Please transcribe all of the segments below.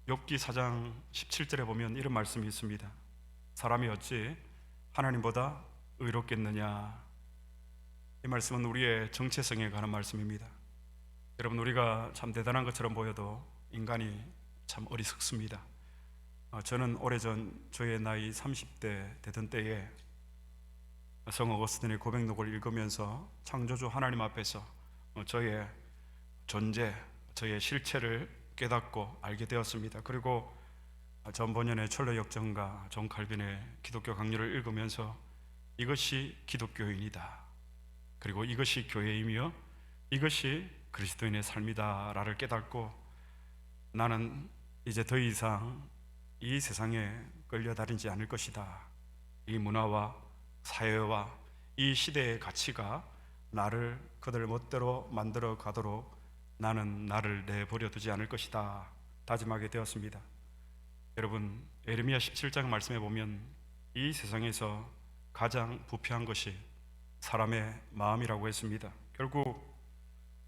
욥기 4장 17절에 보면 이런 말씀이 있습니다. 사람이 어찌 하나님보다 의롭겠느냐. 이 말씀은 우리의 정체성에 관한 말씀입니다. 여러분, 우리가 참 대단한 것처럼 보여도 인간이 참 어리석습니다. 저는 오래전 저의 나이 30대 되던 때에 성 어거스틴의 고백록을 읽으면서 창조주 하나님 앞에서 저의 존재, 저의 실체를 깨닫고 알게 되었습니다. 그리고 전 번연의 철로 역정과 존 칼빈의 기독교 강요를 읽으면서 이것이 기독교인이다, 그리고 이것이 교회이며 이것이 그리스도인의 삶이다 라를 깨닫고, 나는 이제 더 이상 이 세상에 끌려다니지 않을 것이다. 이 문화와 사회와 이 시대의 가치가 나를 그들 멋대로 만들어 가도록 나는 나를 내버려 두지 않을 것이다 다짐하게 되었습니다. 여러분, 예레미야 17장 말씀에 보면 이 세상에서 가장 부패한 것이 사람의 마음이라고 했습니다. 결국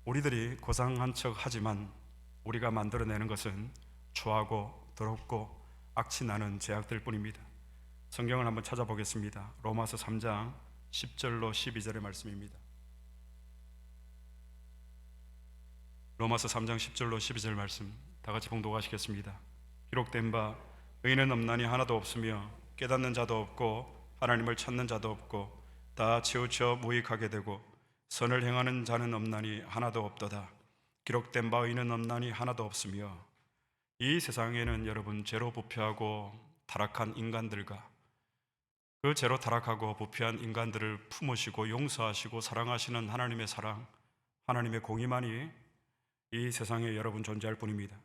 우리들이 고상한 척 하지만 우리가 만들어내는 것은 추하고 더럽고 악취 나는 죄악들 뿐입니다. 성경을 한번 찾아보겠습니다. 로마서 3장 10절로 12절의 말씀입니다. 로마서 3장 10절로 12절 말씀 다 같이 봉독하시겠습니다. 기록된 바 의인은 없나니 하나도 없으며 깨닫는 자도 없고 하나님을 찾는 자도 없고 다 치우쳐 무익하게 되고 선을 행하는 자는 없나니 하나도 없도다. 기록된 바 의인은 없나니 하나도 없으며. 이 세상에는 여러분, 죄로 부패하고 타락한 인간들과 그 죄로 타락하고 부패한 인간들을 품으시고 용서하시고 사랑하시는 하나님의 사랑, 하나님의 공의만이 이 세상에 여러분 존재할 뿐입니다.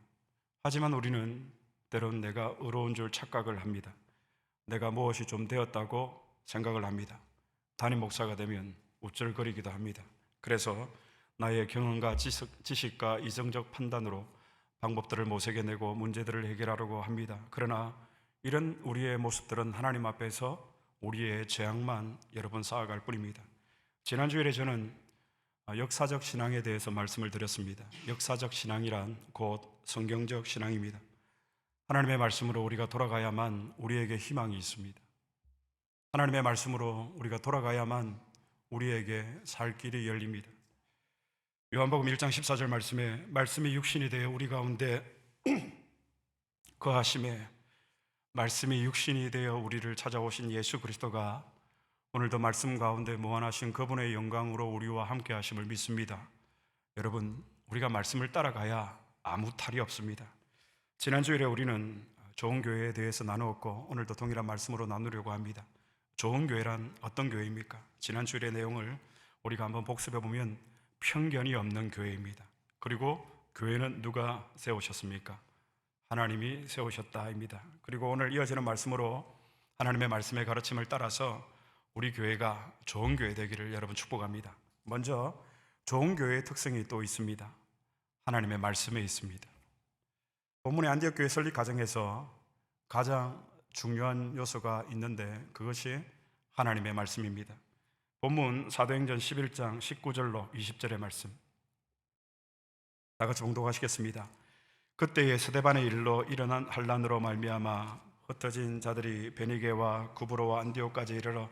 하지만 우리는 때론 내가 의로운 줄 착각을 합니다. 내가 무엇이 좀 되었다고 생각을 합니다. 담임 목사가 되면 우쭐거리기도 합니다. 그래서 나의 경험과 지식과 이성적 판단으로 방법들을 모색해내고 문제들을 해결하려고 합니다. 그러나 이런 우리의 모습들은 하나님 앞에서 우리의 죄악만 여러분 쌓아갈 뿐입니다. 지난주일에 저는 역사적 신앙에 대해서 말씀을 드렸습니다. 역사적 신앙이란 곧 성경적 신앙입니다. 하나님의 말씀으로 우리가 돌아가야만 우리에게 희망이 있습니다. 하나님의 말씀으로 우리가 돌아가야만 우리에게 살 길이 열립니다. 요한복음 1장 14절 말씀에 말씀이 육신이 되어 우리 가운데 거하심에, 말씀이 육신이 되어 우리를 찾아오신 예수 그리스도가 오늘도 말씀 가운데 무한하신 그분의 영광으로 우리와 함께 하심을 믿습니다. 여러분, 우리가 말씀을 따라가야 아무 탈이 없습니다. 지난주일에 우리는 좋은 교회에 대해서 나누었고 오늘도 동일한 말씀으로 나누려고 합니다. 좋은 교회란 어떤 교회입니까? 지난주일의 내용을 우리가 한번 복습해 보면 편견이 없는 교회입니다. 그리고 교회는 누가 세우셨습니까? 하나님이 세우셨다입니다. 그리고 오늘 이어지는 말씀으로 하나님의 말씀의 가르침을 따라서 우리 교회가 좋은 교회 되기를 여러분 축복합니다. 먼저 좋은 교회의 특성이 또 있습니다. 하나님의 말씀에 있습니다. 본문의 안디옥 교회 설립 과정에서 가장 중요한 요소가 있는데 그것이 하나님의 말씀입니다. 본문 사도행전 11장 19절로 20절의 말씀 다 같이 봉독하시겠습니다. 그때의 스데반의 일로 일어난 환란으로 말미암아 흩어진 자들이 베니게와 구브로와 안디옥까지 이르러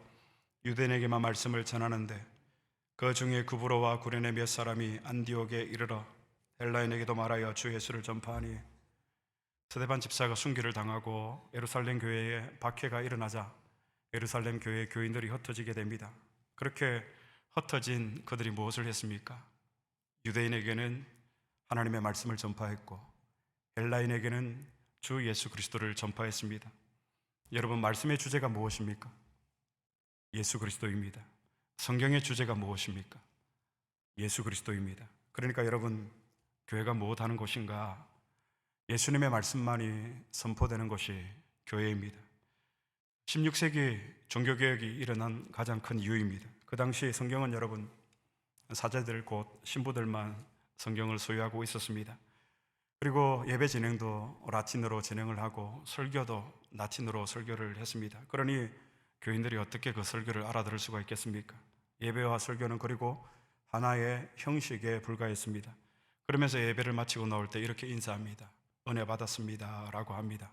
유대인에게만 말씀을 전하는데 그 중에 구브로와 구레네 몇 사람이 안디옥에 이르러 헬라인에게도 말하여 주 예수를 전파하니 스데반 집사가 순교를 당하고 예루살렘 교회에 박해가 일어나자 예루살렘 교회 교인들이 흩어지게 됩니다. 그렇게 흩어진 그들이 무엇을 했습니까? 유대인에게는 하나님의 말씀을 전파했고 헬라인에게는 주 예수 그리스도를 전파했습니다. 여러분, 말씀의 주제가 무엇입니까? 예수 그리스도입니다. 성경의 주제가 무엇입니까? 예수 그리스도입니다. 그러니까 여러분, 교회가 무엇하는 곳인가? 예수님의 말씀만이 선포되는 것이 교회입니다. 16세기 종교개혁이 일어난 가장 큰 이유입니다. 그 당시 성경은 여러분, 사제들 곧 신부들만 성경을 소유하고 있었습니다. 그리고 예배 진행도 라틴어로 진행을 하고 설교도 라틴어로 설교를 했습니다. 그러니 교인들이 어떻게 그 설교를 알아들을 수가 있겠습니까? 예배와 설교는 그리고 하나의 형식에 불과했습니다. 그러면서 예배를 마치고 나올 때 이렇게 인사합니다. 은혜 받았습니다 라고 합니다.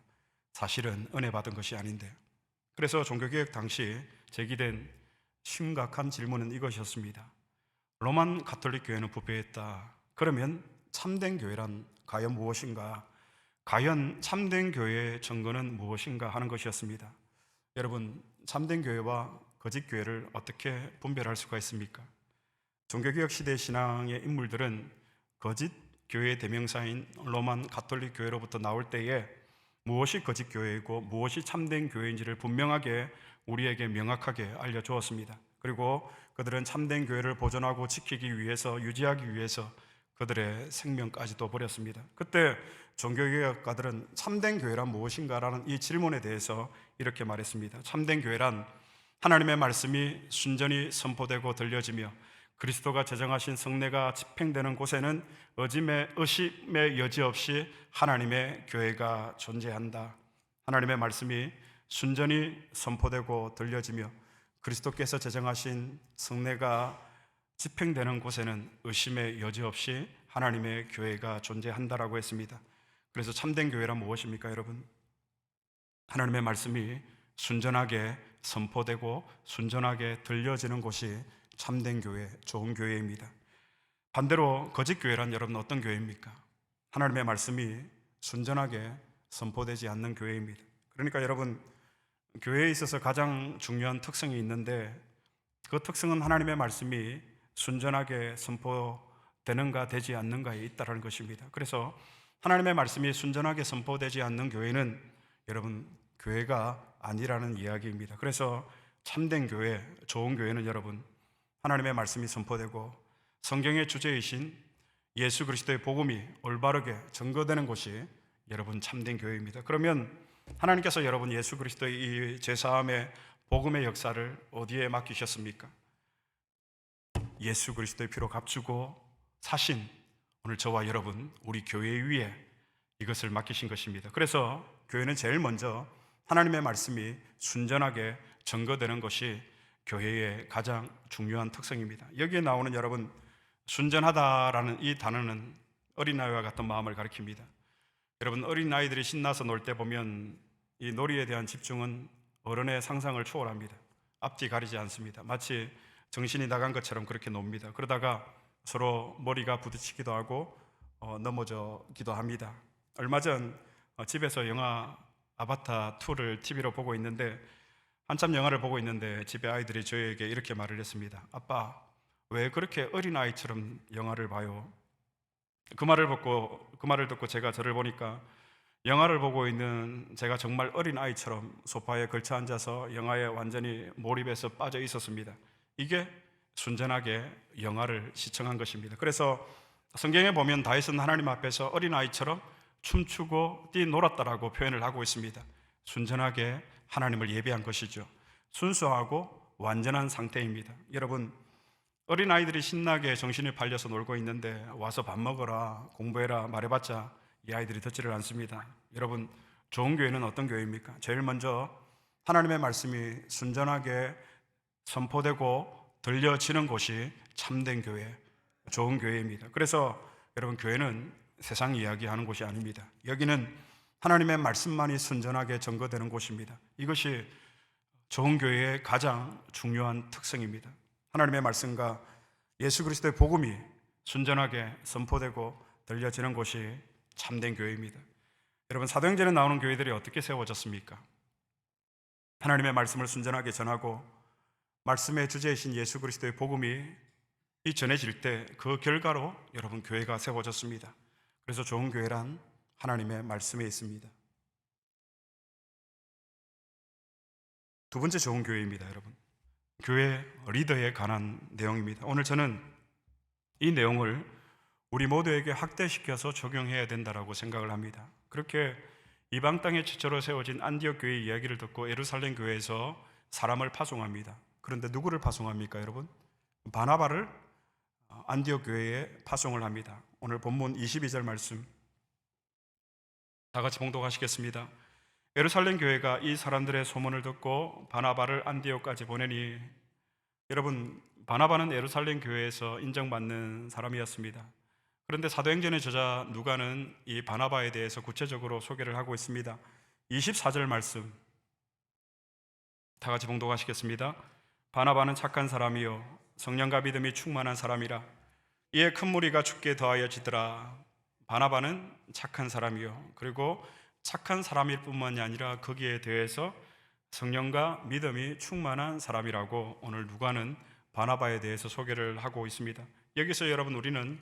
사실은 은혜 받은 것이 아닌데, 그래서 종교개혁 당시 제기된 심각한 질문은 이것이었습니다. 로만 가톨릭 교회는 부패했다. 그러면 참된 교회란 과연 무엇인가? 과연 참된 교회의 증거는 무엇인가 하는 것이었습니다. 여러분, 참된 교회와 거짓 교회를 어떻게 분별할 수가 있습니까? 종교개혁 시대 신앙의 인물들은 거짓 교회의 대명사인 로만 가톨릭 교회로부터 나올 때에 무엇이 거짓 교회이고 무엇이 참된 교회인지를 분명하게 우리에게 명확하게 알려주었습니다. 그리고 그들은 참된 교회를 보존하고 지키기 위해서, 유지하기 위해서 그들의 생명까지도 버렸습니다. 그때 종교개혁가들은 참된 교회란 무엇인가라는 이 질문에 대해서 이렇게 말했습니다. 참된 교회란 하나님의 말씀이 순전히 선포되고 들려지며 그리스도가 제정하신 성례가 집행되는 곳에는 의심의 여지 없이 하나님의 교회가 존재한다. 하나님의 말씀이 순전히 선포되고 들려지며 그리스도께서 제정하신 성례가 집행되는 곳에는 의심의 여지 없이 하나님의 교회가 존재한다라고 했습니다. 그래서 참된 교회란 무엇입니까, 여러분? 하나님의 말씀이 순전하게 선포되고 순전하게 들려지는 곳이 참된 교회, 좋은 교회입니다. 반대로 거짓 교회란 여러분 어떤 교회입니까? 하나님의 말씀이 순전하게 선포되지 않는 교회입니다. 그러니까 여러분, 교회에 있어서 가장 중요한 특성이 있는데 그 특성은 하나님의 말씀이 순전하게 선포되는가 되지 않는가에 있다는 것입니다. 그래서 하나님의 말씀이 순전하게 선포되지 않는 교회는 여러분 교회가 아니라는 이야기입니다. 그래서 참된 교회, 좋은 교회는 여러분 하나님의 말씀이 선포되고 성경의 주제이신 예수 그리스도의 복음이 올바르게 증거되는 곳이 여러분 참된 교회입니다. 그러면 하나님께서 여러분 예수 그리스도의 이 제사함의 복음의 역사를 어디에 맡기셨습니까? 예수 그리스도의 피로 값주고 사신 오늘 저와 여러분 우리 교회 위에 이것을 맡기신 것입니다. 그래서 교회는 제일 먼저 하나님의 말씀이 순전하게 증거되는 것이 교회의 가장 중요한 특성입니다. 여기에 나오는 여러분 순전하다라는 이 단어는 어린아이와 같은 마음을 가리킵니다. 여러분 어린아이들이 신나서 놀 때 보면 이 놀이에 대한 집중은 어른의 상상을 초월합니다. 앞뒤 가리지 않습니다. 마치 정신이 나간 것처럼 그렇게 놉니다. 그러다가 서로 머리가 부딪히기도 하고 넘어지기도 합니다. 얼마 전 집에서 영화 아바타 2를 TV로 보고 있는데 한참 영화를 보고 있는데 집에 아이들이 저에게 이렇게 말을 했습니다. 아빠, 왜 그렇게 어린아이처럼 영화를 봐요? 그 말을 듣고 제가 저를 보니까 영화를 보고 있는 제가 정말 어린아이처럼 소파에 걸쳐 앉아서 영화에 완전히 몰입해서 빠져 있었습니다. 이게 순전하게 영화를 시청한 것입니다. 그래서 성경에 보면 다윗은 하나님 앞에서 어린아이처럼 춤추고 뛰놀았다라고 표현을 하고 있습니다. 순전하게 하나님을 예배한 것이죠. 순수하고 완전한 상태입니다. 여러분 어린아이들이 신나게 정신이 팔려서 놀고 있는데 와서 밥 먹어라, 공부해라 말해봤자 이 아이들이 듣지를 않습니다. 여러분 좋은 교회는 어떤 교회입니까? 제일 먼저 하나님의 말씀이 순전하게 선포되고 들려지는 곳이 참된 교회, 좋은 교회입니다. 그래서 여러분 교회는 세상 이야기하는 곳이 아닙니다. 여기는 하나님의 말씀만이 순전하게 증거되는 곳입니다. 이것이 좋은 교회의 가장 중요한 특성입니다. 하나님의 말씀과 예수 그리스도의 복음이 순전하게 선포되고 들려지는 곳이 참된 교회입니다. 여러분 사도행전에 나오는 교회들이 어떻게 세워졌습니까? 하나님의 말씀을 순전하게 전하고 말씀의 주제이신 예수 그리스도의 복음이 전해질 때 그 결과로 여러분 교회가 세워졌습니다. 그래서 좋은 교회란 하나님의 말씀에 있습니다. 두 번째 좋은 교회입니다, 여러분. 교회 리더에 관한 내용입니다. 오늘 저는 이 내용을 우리 모두에게 확대시켜서 적용해야 된다고 생각을 합니다. 그렇게 이방 땅에 최초로 세워진 안디옥 교회 이야기를 듣고 예루살렘 교회에서 사람을 파송합니다. 그런데 누구를 파송합니까, 여러분? 바나바를 안디옥 교회에 파송을 합니다. 오늘 본문 22절 말씀 다 같이 봉독하시겠습니다. 예루살렘 교회가 이 사람들의 소문을 듣고 바나바를 안디옥까지 보내니, 여러분 바나바는 예루살렘 교회에서 인정받는 사람이었습니다. 그런데 사도행전의 저자 누가는 이 바나바에 대해서 구체적으로 소개를 하고 있습니다. 24절 말씀 다 같이 봉독하시겠습니다. 바나바는 착한 사람이요 성령과 믿음이 충만한 사람이라. 이에 큰 무리가 죽게 더하여지더라. 바나바는 착한 사람이요, 그리고 착한 사람일 뿐만이 아니라 거기에 대해서 성령과 믿음이 충만한 사람이라고 오늘 누가는 바나바에 대해서 소개를 하고 있습니다. 여기서 여러분, 우리는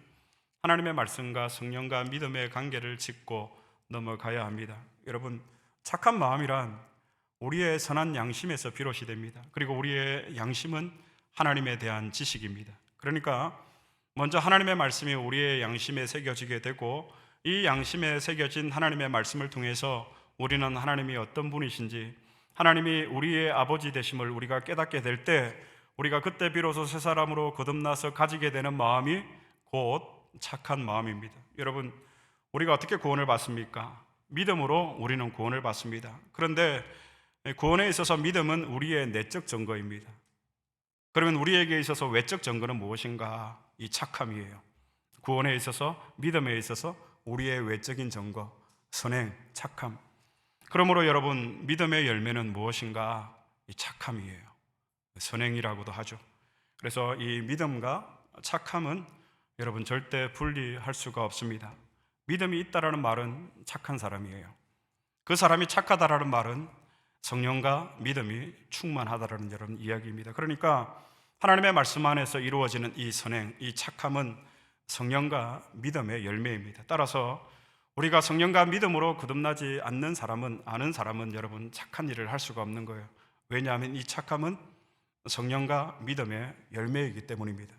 하나님의 말씀과 성령과 믿음의 관계를 짚고 넘어가야 합니다. 여러분, 착한 마음이란 우리의 선한 양심에서 비롯이 됩니다. 그리고 우리의 양심은 하나님에 대한 지식입니다. 그러니까 먼저 하나님의 말씀이 우리의 양심에 새겨지게 되고, 이 양심에 새겨진 하나님의 말씀을 통해서 우리는 하나님이 어떤 분이신지, 하나님이 우리의 아버지 되심을 우리가 깨닫게 될 때, 우리가 그때 비로소 새 사람으로 거듭나서 가지게 되는 마음이 곧 착한 마음입니다. 여러분, 우리가 어떻게 구원을 받습니까? 믿음으로 우리는 구원을 받습니다. 그런데 구원에 있어서 믿음은 우리의 내적 증거입니다. 그러면 우리에게 있어서 외적 증거는 무엇인가? 이 착함이에요. 구원에 있어서, 믿음에 있어서 우리의 외적인 증거, 선행, 착함. 그러므로 여러분, 믿음의 열매는 무엇인가? 이 착함이에요. 선행이라고도 하죠. 그래서 이 믿음과 착함은 여러분 절대 분리할 수가 없습니다. 믿음이 있다라는 말은 착한 사람이에요. 그 사람이 착하다라는 말은 성령과 믿음이 충만하다라는 여러분 이야기입니다. 그러니까 하나님의 말씀 안에서 이루어지는 이 선행, 이 착함은 성령과 믿음의 열매입니다. 따라서 우리가 성령과 믿음으로 거듭나지 않는 사람은, 아는 사람은 여러분 착한 일을 할 수가 없는 거예요. 왜냐하면 이 착함은 성령과 믿음의 열매이기 때문입니다.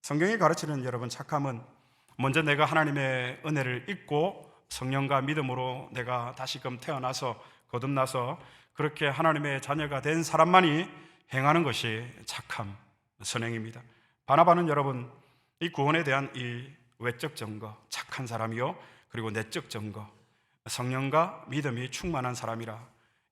성경이 가르치는 여러분 착함은 먼저 내가 하나님의 은혜를 잊고 성령과 믿음으로 내가 다시금 태어나서 거듭나서 그렇게 하나님의 자녀가 된 사람만이 행하는 것이 착함, 선행입니다. 바나바는 여러분 이 구원에 대한 이 외적 증거, 착한 사람이요, 그리고 내적 증거, 성령과 믿음이 충만한 사람이라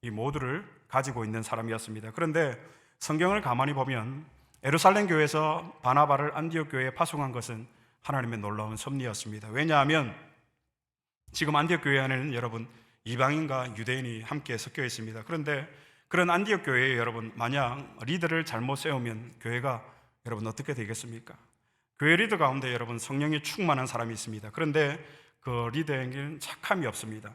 이 모두를 가지고 있는 사람이었습니다. 그런데 성경을 가만히 보면 예루살렘 교회에서 바나바를 안디옥 교회에 파송한 것은 하나님의 놀라운 섭리였습니다. 왜냐하면 지금 안디옥 교회 안에는 여러분 이방인과 유대인이 함께 섞여 있습니다. 그런데 그런 안디옥 교회에 여러분 만약 리더를 잘못 세우면 교회가 여러분 어떻게 되겠습니까? 교회 리더 가운데 여러분 성령이 충만한 사람이 있습니다. 그런데 그 리더에게는 착함이 없습니다.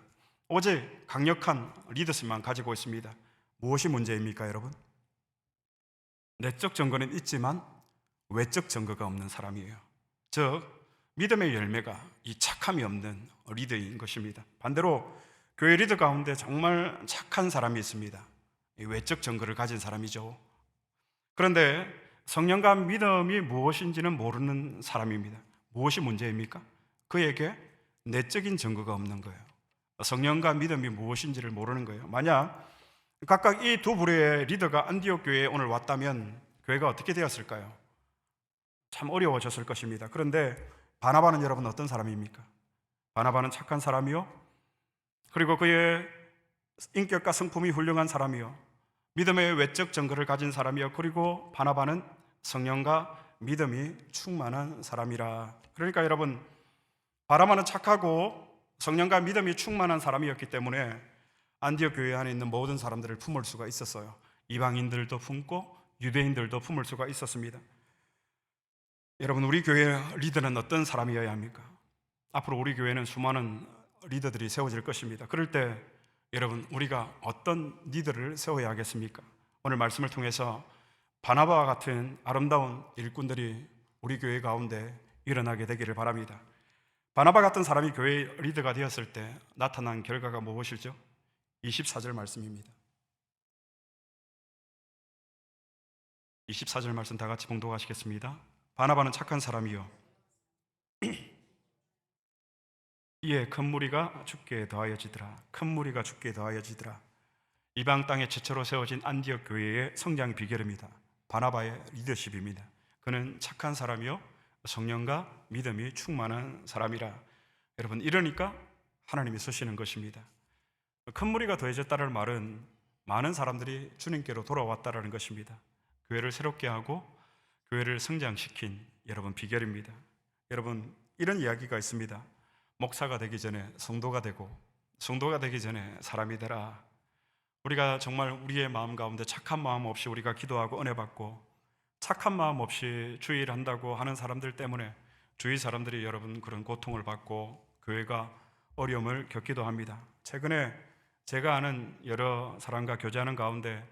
오직 강력한 리더십만 가지고 있습니다. 무엇이 문제입니까, 여러분? 내적 증거는 있지만 외적 증거가 없는 사람이에요. 즉 믿음의 열매가 이 착함이 없는 리더인 것입니다. 반대로 교회 리더 가운데 정말 착한 사람이 있습니다. 외적 증거를 가진 사람이죠. 그런데 성령과 믿음이 무엇인지는 모르는 사람입니다. 무엇이 문제입니까? 그에게 내적인 증거가 없는 거예요. 성령과 믿음이 무엇인지를 모르는 거예요. 만약 각각 이 두 부류의 리더가 안디옥 교회에 오늘 왔다면 교회가 어떻게 되었을까요? 참 어려워졌을 것입니다. 그런데 바나바는 여러분 어떤 사람입니까? 바나바는 착한 사람이요, 그리고 그의 인격과 성품이 훌륭한 사람이요, 믿음의 외적 증거를 가진 사람이요, 그리고 바나바는 성령과 믿음이 충만한 사람이라. 그러니까 여러분, 바나바는 착하고 성령과 믿음이 충만한 사람이었기 때문에 안디옥 교회 안에 있는 모든 사람들을 품을 수가 있었어요. 이방인들도 품고 유대인들도 품을 수가 있었습니다. 여러분, 우리 교회 리더는 어떤 사람이어야 합니까? 앞으로 우리 교회는 수많은 리더들이 세워질 것입니다. 그럴 때 여러분, 우리가 어떤 리더를 세워야 하겠습니까? 오늘 말씀을 통해서 바나바와 같은 아름다운 일꾼들이 우리 교회 가운데 일어나게 되기를 바랍니다. 바나바 같은 사람이 교회 리더가 되었을 때 나타난 결과가 무엇이죠? 24절 말씀입니다. 24절 말씀 다 같이 봉독하시겠습니다. 바나바는 착한 사람이요, 이에 큰 무리가 죽게 더하여지더라. 큰 무리가 죽게 더하여지더라. 이방 땅에 최초로 세워진 안디옥 교회의 성장 비결입니다. 바나바의 리더십입니다. 그는 착한 사람이요, 성령과 믿음이 충만한 사람이라. 여러분, 이러니까 하나님이 쓰시는 것입니다. 큰 무리가 더해졌다는 말은 많은 사람들이 주님께로 돌아왔다는 것입니다. 교회를 새롭게 하고 교회를 성장시킨 여러분 비결입니다. 여러분, 이런 이야기가 있습니다. 목사가 되기 전에 성도가 되고 성도가 되기 전에 사람이 되라. 우리가 정말 우리의 마음 가운데 착한 마음 없이 우리가 기도하고 은혜 받고 착한 마음 없이 주의를 한다고 하는 사람들 때문에 주위 사람들이 여러분 그런 고통을 받고 교회가 어려움을 겪기도 합니다. 최근에 제가 아는 여러 사람과 교제하는 가운데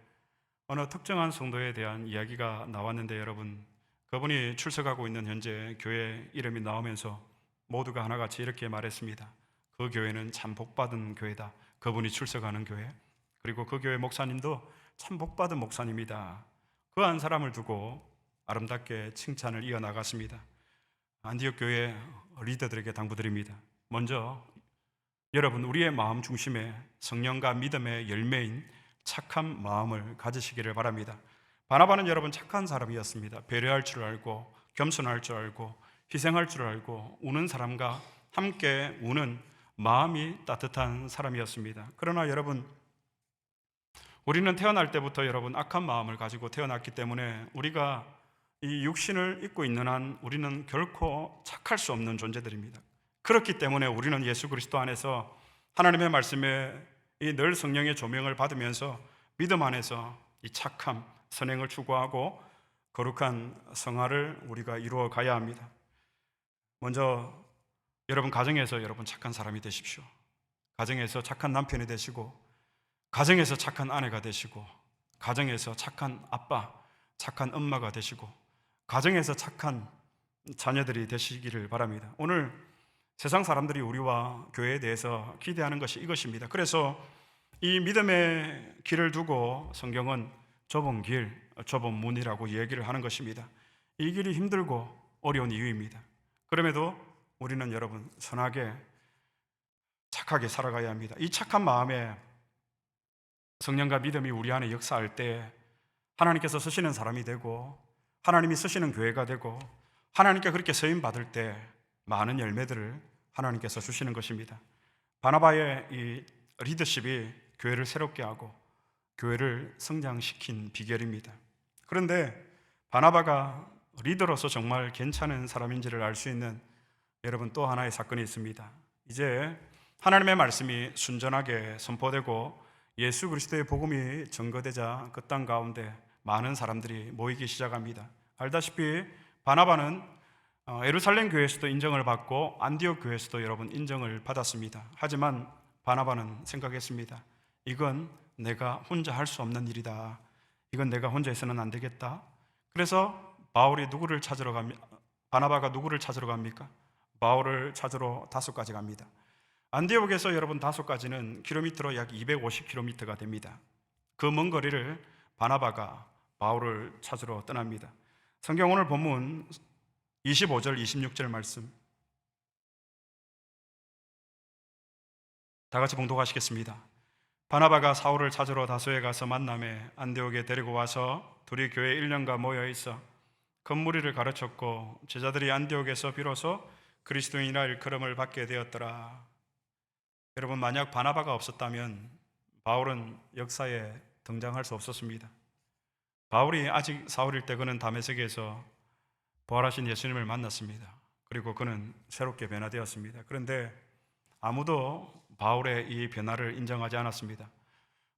어느 특정한 성도에 대한 이야기가 나왔는데 여러분, 그분이 출석하고 있는 현재 교회 이름이 나오면서 모두가 하나같이 이렇게 말했습니다. 그 교회는 참 복받은 교회다. 그분이 출석하는 교회, 그리고 그 교회 목사님도 참 복받은 목사님이다. 그 한 사람을 두고 아름답게 칭찬을 이어나갔습니다. 안디옥 교회 리더들에게 당부드립니다. 먼저 여러분, 우리의 마음 중심에 성령과 믿음의 열매인 착한 마음을 가지시기를 바랍니다. 바나바는 여러분 착한 사람이었습니다. 배려할 줄 알고 겸손할 줄 알고 희생할 줄 알고 우는 사람과 함께 우는 마음이 따뜻한 사람이었습니다. 그러나 여러분, 우리는 태어날 때부터 여러분 악한 마음을 가지고 태어났기 때문에 우리가 이 육신을 입고 있는 한 우리는 결코 착할 수 없는 존재들입니다. 그렇기 때문에 우리는 예수 그리스도 안에서 하나님의 말씀에 이 늘 성령의 조명을 받으면서 믿음 안에서 이 착함, 선행을 추구하고 거룩한 성화를 우리가 이루어 가야 합니다. 먼저 여러분 가정에서 여러분 착한 사람이 되십시오. 가정에서 착한 남편이 되시고 가정에서 착한 아내가 되시고 가정에서 착한 아빠, 착한 엄마가 되시고 가정에서 착한 자녀들이 되시기를 바랍니다. 오늘 세상 사람들이 우리와 교회에 대해서 기대하는 것이 이것입니다. 그래서 이 믿음의 길을 두고 성경은 좁은 길, 좁은 문이라고 얘기를 하는 것입니다. 이 길이 힘들고 어려운 이유입니다. 그럼에도 우리는 여러분 선하게 착하게 살아가야 합니다. 이 착한 마음에 성령과 믿음이 우리 안에 역사할 때 하나님께서 쓰시는 사람이 되고 하나님이 쓰시는 교회가 되고 하나님께 그렇게 쓰임 받을 때 많은 열매들을 하나님께서 주시는 것입니다. 바나바의 이 리더십이 교회를 새롭게 하고 교회를 성장시킨 비결입니다. 그런데 바나바가 리더로서 정말 괜찮은 사람인지를 알 수 있는 여러분 또 하나의 사건이 있습니다. 이제 하나님의 말씀이 순전하게 선포되고 예수 그리스도의 복음이 전거되자 그 땅 가운데 많은 사람들이 모이기 시작합니다. 알다시피 바나바는 예루살렘 교회에서도 인정을 받고 안디옥 교회에서도 여러분 인정을 받았습니다. 하지만 바나바는 생각했습니다. 이건 내가 혼자 할 수 없는 일이다. 이건 내가 혼자 해서는 안 되겠다. 그래서 바나바가 누구를 찾으러 갑니까? 바울을 찾으러 다소까지 갑니다. 안디옥에서 여러분 다소까지는 킬로미터로 약 250km가 됩니다. 그 먼 거리를 바나바가 바울을 찾으러 떠납니다. 성경 오늘 본문 25절 26절 말씀 다 같이 봉독하시겠습니다. 바나바가 사울을 찾으러 다소에 가서 만남에 안디옥에 데리고 와서 둘이 교회 1년간 모여 있어 큰 무리를 가르쳤고 제자들이 안디옥에서 비로소 그리스도인이라 일컬음을 받게 되었더라. 여러분, 만약 바나바가 없었다면 바울은 역사에 등장할 수 없었습니다. 바울이 아직 사울일 때 그는 다메섹에서 부활하신 예수님을 만났습니다. 그리고 그는 새롭게 변화되었습니다. 그런데 아무도 바울의 이 변화를 인정하지 않았습니다.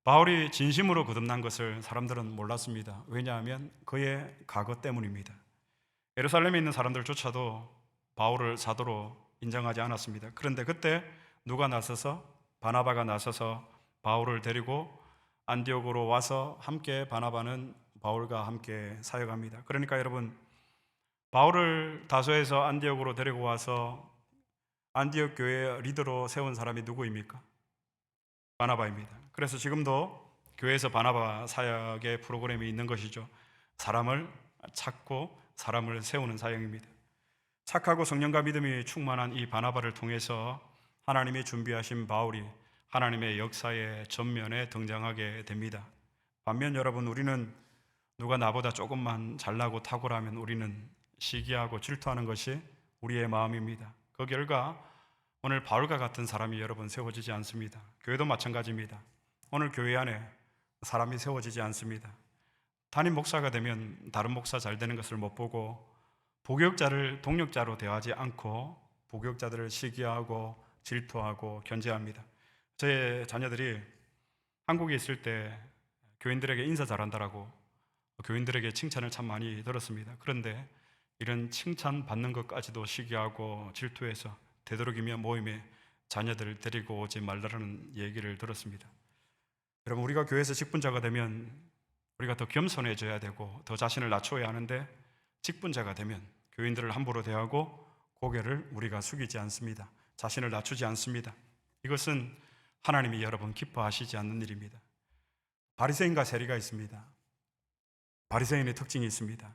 바울이 진심으로 거듭난 것을 사람들은 몰랐습니다. 왜냐하면 그의 과거 때문입니다. 예루살렘에 있는 사람들조차도 바울을 사도로 인정하지 않았습니다. 그런데 그때 누가 나서서 바나바가 나서서 바울을 데리고 안디옥으로 와서 함께 바나바는 바울과 함께 사역합니다. 그러니까 여러분, 바울을 다소에서 안디옥으로 데리고 와서 안디옥 교회의 리더로 세운 사람이 누구입니까? 바나바입니다. 그래서 지금도 교회에서 바나바 사역의 프로그램이 있는 것이죠. 사람을 찾고 사람을 세우는 사역입니다. 착하고 성령과 믿음이 충만한 이 바나바를 통해서 하나님이 준비하신 바울이 하나님의 역사의 전면에 등장하게 됩니다. 반면 여러분, 우리는 누가 나보다 조금만 잘나고 탁월하면 우리는 시기하고 질투하는 것이 우리의 마음입니다. 그 결과 오늘 바울과 같은 사람이 여러분 세워지지 않습니다. 교회도 마찬가지입니다. 오늘 교회 안에 사람이 세워지지 않습니다. 담임 목사가 되면 다른 목사 잘 되는 것을 못 보고 부교육자를 동력자로 대하지 않고 부교육자들을 시기하고 질투하고 견제합니다. 제 자녀들이 한국에 있을 때 교인들에게 인사 잘한다라고 교인들에게 칭찬을 참 많이 들었습니다. 그런데 이런 칭찬 받는 것까지도 시기하고 질투해서 되도록이면 모임에 자녀들을 데리고 오지 말라는 얘기를 들었습니다. 여러분, 우리가 교회에서 직분자가 되면 우리가 더 겸손해져야 되고 더 자신을 낮춰야 하는데, 직분자가 되면 교인들을 함부로 대하고 고개를 우리가 숙이지 않습니다. 자신을 낮추지 않습니다. 이것은 하나님이 여러분 기뻐하시지 않는 일입니다. 바리새인과 세리가 있습니다. 바리새인의 특징이 있습니다.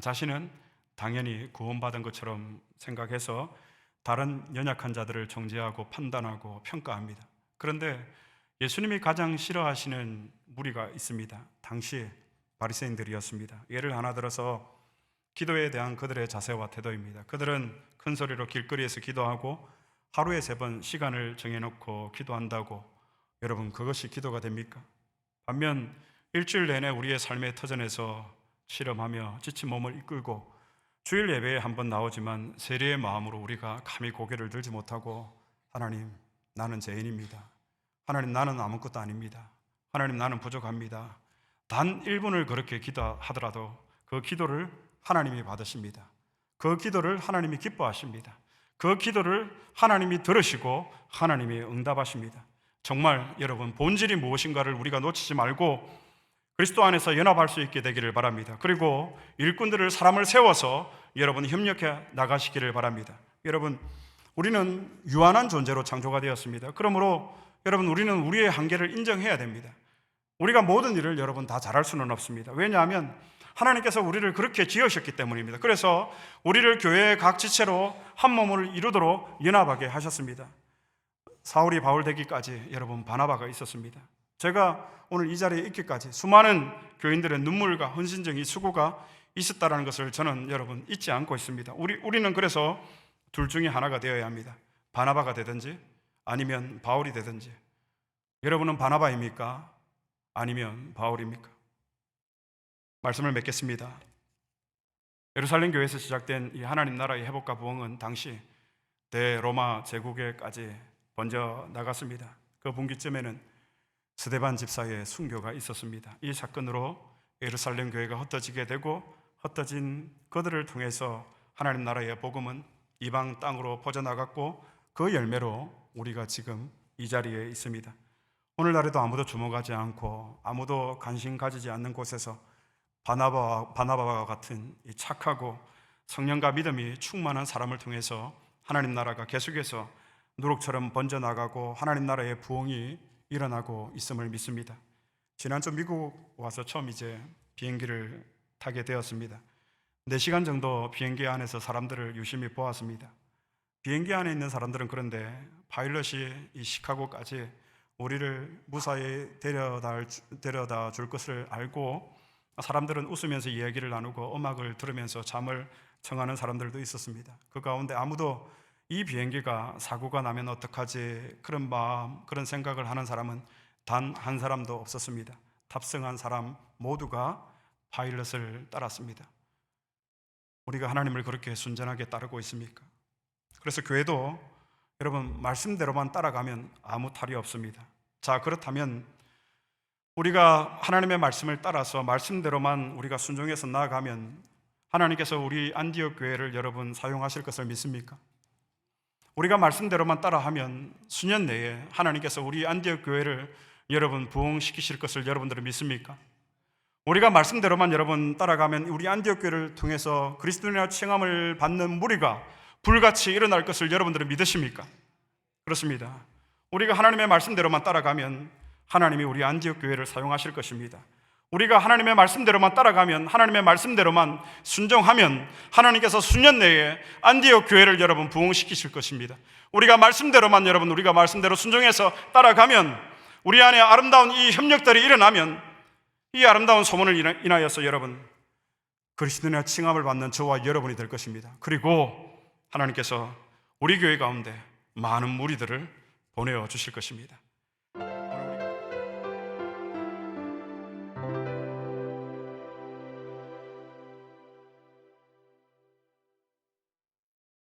자신은 당연히 구원받은 것처럼 생각해서 다른 연약한 자들을 정죄하고 판단하고 평가합니다. 그런데 예수님이 가장 싫어하시는 무리가 있습니다. 당시 바리새인들이었습니다. 예를 하나 들어서 기도에 대한 그들의 자세와 태도입니다. 그들은 큰 소리로 길거리에서 기도하고 하루에 3번 시간을 정해놓고 기도한다고 여러분, 그것이 기도가 됩니까? 반면 일주일 내내 우리의 삶의 터전에서 실험하며 지친 몸을 이끌고 주일 예배에 한번 나오지만 세리의 마음으로 우리가 감히 고개를 들지 못하고, 하나님, 나는 죄인입니다. 하나님, 나는 아무것도 아닙니다. 하나님, 나는 부족합니다. 단 1분을 그렇게 기도하더라도 그 기도를 하나님이 받으십니다. 그 기도를 하나님이 기뻐하십니다. 그 기도를 하나님이 들으시고 하나님이 응답하십니다. 정말 여러분, 본질이 무엇인가를 우리가 놓치지 말고 그리스도 안에서 연합할 수 있게 되기를 바랍니다. 그리고 일꾼들을, 사람을 세워서 여러분 협력해 나가시기를 바랍니다. 여러분, 우리는 유한한 존재로 창조가 되었습니다. 그러므로 여러분, 우리는 우리의 한계를 인정해야 됩니다. 우리가 모든 일을 여러분 다 잘할 수는 없습니다. 왜냐하면 하나님께서 우리를 그렇게 지으셨기 때문입니다. 그래서 우리를 교회의 각 지체로 한 몸을 이루도록 연합하게 하셨습니다. 사울이 바울 되기까지 여러분 바나바가 있었습니다. 제가 오늘 이 자리에 있기까지 수많은 교인들의 눈물과 헌신정이, 수고가 있었다는 것을 저는 여러분 잊지 않고 있습니다. 우리는 그래서 둘 중에 하나가 되어야 합니다. 바나바가 되든지 아니면 바울이 되든지. 여러분은 바나바입니까? 아니면 바울입니까? 말씀을 맺겠습니다. 예루살렘 교회에서 시작된 이 하나님 나라의 회복과 부흥은 당시 대로마 제국에까지 번져 나갔습니다. 그 분기점에는 스데반 집사의 순교가 있었습니다. 이 사건으로 예루살렘 교회가 흩어지게 되고, 흩어진 그들을 통해서 하나님 나라의 복음은 이방 땅으로 퍼져나갔고, 그 열매로 우리가 지금 이 자리에 있습니다. 오늘날에도 아무도 주목하지 않고 아무도 관심 가지지 않는 곳에서 바나바와 같은 이 착하고 성령과 믿음이 충만한 사람을 통해서 하나님 나라가 계속해서 누룩처럼 번져나가고 하나님 나라의 부흥이 일어나고 있음을 믿습니다. 지난주 미국 와서 처음 이제 비행기를 타게 되었습니다. 4시간 정도 비행기 안에서 사람들을 유심히 보았습니다. 비행기 안에 있는 사람들은 그런데 파일럿이 이 시카고까지 우리를 무사히 데려다 줄 것을 알고 사람들은 웃으면서 이야기를 나누고 음악을 들으면서 잠을 청하는 사람들도 있었습니다. 그 가운데 아무도 이 비행기가 사고가 나면 어떡하지, 그런 마음, 그런 생각을 하는 사람은 단 한 사람도 없었습니다. 탑승한 사람 모두가 파일럿을 따랐습니다. 우리가 하나님을 그렇게 순전하게 따르고 있습니까? 그래서 교회도 여러분 말씀대로만 따라가면 아무 탈이 없습니다. 자, 그렇다면 우리가 하나님의 말씀을 따라서 말씀대로만 우리가 순종해서 나아가면 하나님께서 우리 안디옥 교회를 여러분 사용하실 것을 믿습니까? 우리가 말씀대로만 따라하면 수년 내에 하나님께서 우리 안디옥 교회를 여러분 부흥시키실 것을 여러분들은 믿습니까? 우리가 말씀대로만 여러분 따라가면 우리 안디옥 교회를 통해서 그리스도인의 칭함을 받는 무리가 불같이 일어날 것을 여러분들은 믿으십니까? 그렇습니다. 우리가 하나님의 말씀대로만 따라가면 하나님이 우리 안디옥 교회를 사용하실 것입니다. 우리가 하나님의 말씀대로만 따라가면, 하나님의 말씀대로만 순종하면 하나님께서 수년 내에 안디옥 교회를 여러분 부흥시키실 것입니다. 우리가 말씀대로만 여러분 우리가 말씀대로 순종해서 따라가면, 우리 안에 아름다운 이 협력들이 일어나면, 이 아름다운 소문을 인하여서 여러분 그리스도인의 칭함을 받는 저와 여러분이 될 것입니다. 그리고 하나님께서 우리 교회 가운데 많은 무리들을 보내어 주실 것입니다.